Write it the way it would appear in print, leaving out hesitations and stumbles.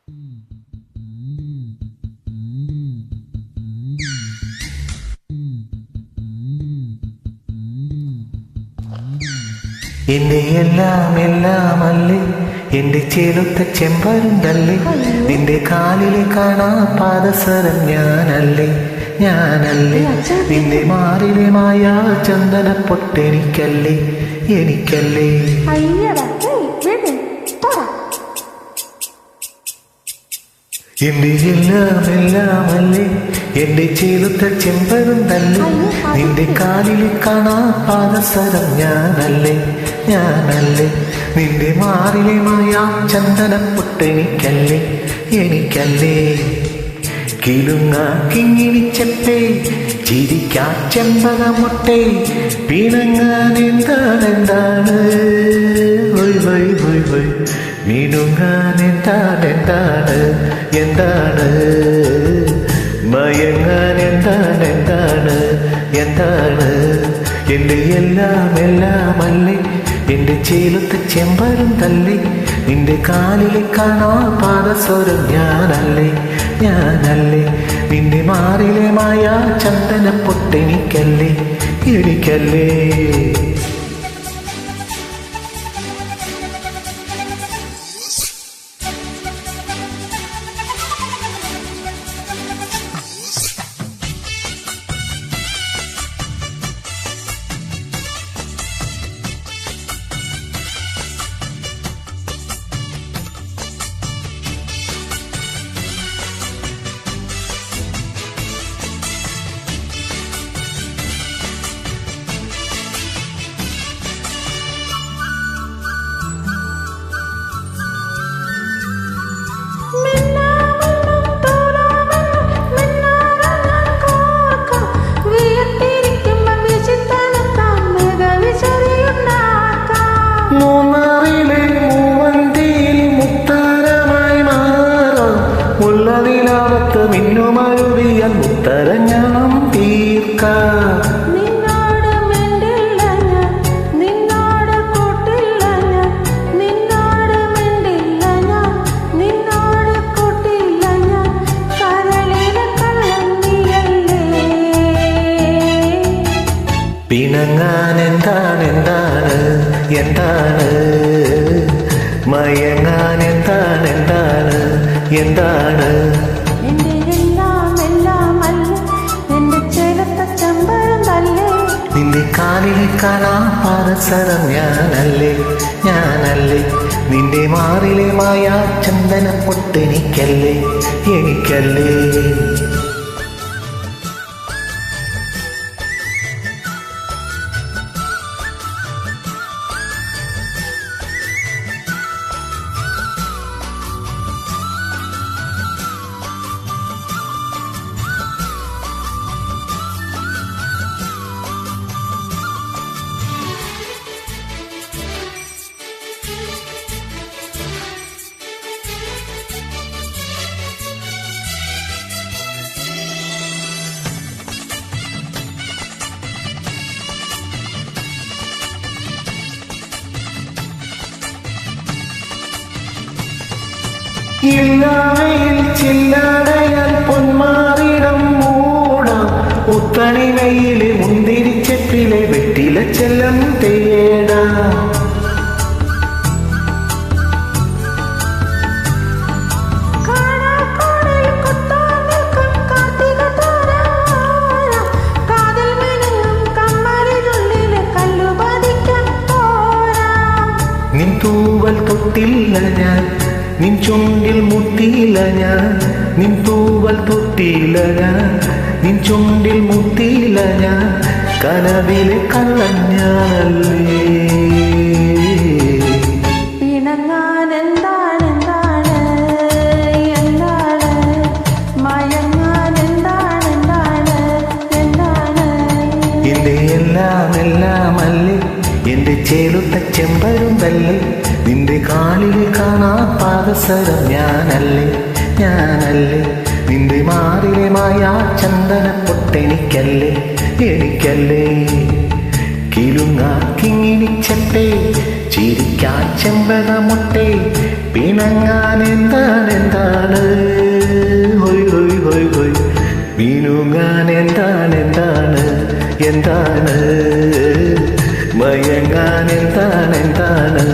എന്റെ എല്ലാം എല്ലാമല്ലേ, എന്റെ ചേലുത്ത ചെമ്പരുന്തല്ലേ, നിന്റെ കാലിലെ കാണാ പാദസരം ഞാനല്ലേ, ഞാനല്ലേ, നിന്റെ മാറിലെ മായാ ചന്ദന പൊട്ടെനിക്കല്ലേ, എനിക്കല്ലേ. എന്റെ എല്ലാം എല്ലാമല്ലേ, എന്റെ ചേലുത്ത ചെമ്പരുന്തല്ലേ, നിന്റെ കാലിലെ കാണാ പാദസരം ഞാനല്ലേ, ഞാനല്ലേ, നിന്റെ മാറിലെ മായാ ചന്ദന പൊട്ടെനിക്കല്ലേ, എനിക്കല്ലേ. കിലുങ്ങ കിങ്ങിണിച്ചപ്പേ ചിരിക്കാ ചെമ്പകമുട്ടേ, പിണങ്ങാൻ എന്താണ് ഹൊയ് ഹൊയ് ഹൊയ് ഹൊയ്, മിനുങ്ങാൻ എന്താണ് മയങ്ങാൻ എന്താണ്. എന്റെ എല്ലാം എല്ലാമല്ലേ, എന്റെ ചേലുത്ത ചെമ്പരുന്തല്ലേ, നിന്റെ കാലിലെ കാണാ പാദസ്വരം ഞാനല്ലേ, ഞാനല്ലേ, നിന്റെ മാറിലെ മായാ ചന്ദന പൊട്ടെനിക്കല്ലേ, എനിക്കല്ലേ. മൂന്നാറിലെ മൂവന്തിയിൽ മുത്താരമായി മാറാം, മുല്ലനിലാവത്ത് മിന്നുമരുവിയാൽ മുത്തരഞ്ഞണം തീർക്കാം. പിണങ്ങാൻ എന്താണ് മയങ്ങാൻ എന്താണ്. നിന്റെ കാലിലെ കാണാ പാദസരം ഞാനല്ലേ, ഞാനല്ലേ, നിന്റെ മാറിലെ മായാ ചന്ദന പൊട്ടെനിക്കല്ലേ, എനിക്കല്ലേ. ഇല്ലാവയിൽ ചില്ലാടയാൽ പൊന്മാറിടം മൂടാം, ഉത്തണിവയിലെ മുന്തിരിച്ചെപ്പിലെ വെട്ടില ചെല്ലം തേടാം. നിൻ തൂവൽ തൊട്ടില്ല ഞാൻ, നിൻ ചുണ്ടിൽ മുത്തിയില്ല ഞാൻ, നിൻ തൂവൽ തൊട്ടിയില്ല ഞാൻ, നിൻ ചുണ്ടിൽ മുത്തിയില്ല ഞാൻ, കനവിലെ കള്ളഞ്ഞാണല്ലേ. പിണങ്ങാൻ എന്താണ് മയങ്ങാൻ എന്താണ്. എന്റെ എല്ലാം എല്ലാമല്ലേ, എന്റെ ചേലുത്ത ചെമ്പരുന്തല്ലേ, നിന്റെ കാലിലെ കാണാ പാദസരം ഞാനല്ലേ, ഞാനല്ലേ, നിന്റെ മാറിലെ മായാ ചന്ദന പൊട്ടെനിക്കല്ലേ, എനിക്കല്ലേ. കിലുങ്ങ കിങ്ങിണിച്ചപ്പേ ചിരിക്കാൻ ചെമ്പകമുട്ടേ പിണങ്ങാൻ എന്താണ് ഹൊയ് ഹൊയ് ഹൊയ് ഹൊയ് മിനുങ്ങാൻ എന്താണ് മയങ്ങാൻ എന്താണ്